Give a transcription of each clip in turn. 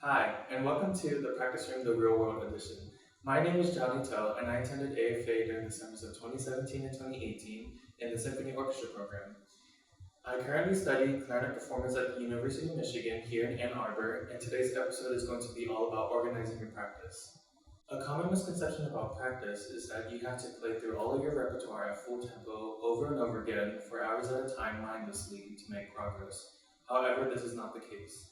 Hi, and welcome to the Practice Room, the Real World Edition. My name is Johnny To, and I attended AFA during the summers of 2017 and 2018 in the Symphony Orchestra program. I currently study clarinet performance at the University of Michigan here in Ann Arbor, and today's episode is going to be all about organizing your practice. A common misconception about practice is that you have to play through all of your repertoire at full tempo over and over again for hours at a time mindlessly to make progress. However, this is not the case.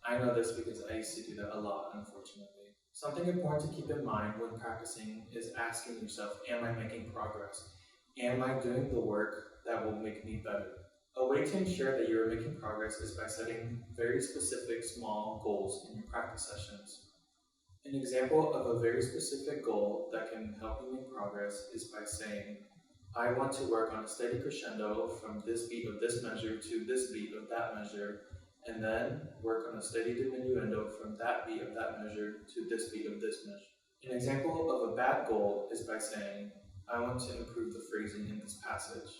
I know this because I used to do that a lot, unfortunately. Something important to keep in mind when practicing is asking yourself, am I making progress? Am I doing the work that will make me better? A way to ensure that you are making progress is by setting very specific small goals in your practice sessions. An example of a very specific goal that can help you make progress is by saying, I want to work on a steady crescendo from this beat of this measure to this beat of that measure, and then work on a steady diminuendo from that beat of that measure to this beat of this measure. An example of a bad goal is by saying, I want to improve the phrasing in this passage.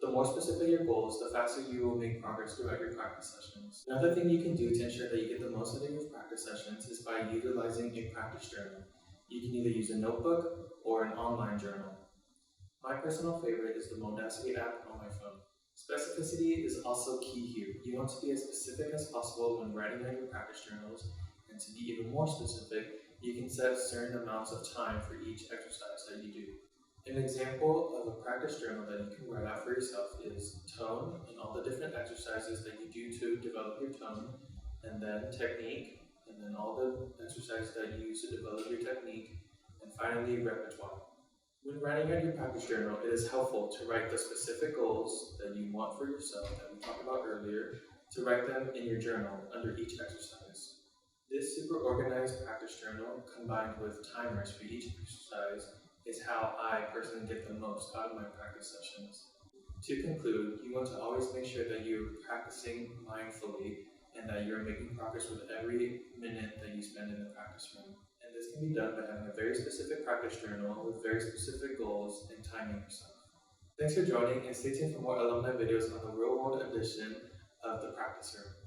The more specific your goals, the faster you will make progress throughout your practice sessions. Another thing you can do to ensure that you get the most out of your practice sessions is by utilizing a practice journal. You can either use a notebook or an online journal. My personal favorite is the Modacity app on my phone. Specificity is also key here. You want to be as specific as possible when writing out your practice journals, and to be even more specific, you can set certain amounts of time for each exercise that you do. An example of a practice journal that you can write out for yourself is tone and all the different exercises that you do to develop your tone, and then technique, and then all the exercises that you use to develop your technique, and finally repertoire. When writing out your practice journal, it is helpful to write the specific goals that you want for yourself that we talked about earlier, to write them in your journal under each exercise. This super organized practice journal combined with timers for each exercise is how I personally get the most out of my practice sessions. To conclude, you want to always make sure that you're practicing mindfully and that you're making progress with every minute that you spend in the practice room. And this can be done by having a very specific practice journal with very specific goals and timing yourself. Thanks for joining, and stay tuned for more alumni videos on the Real World Edition of the Practice Room.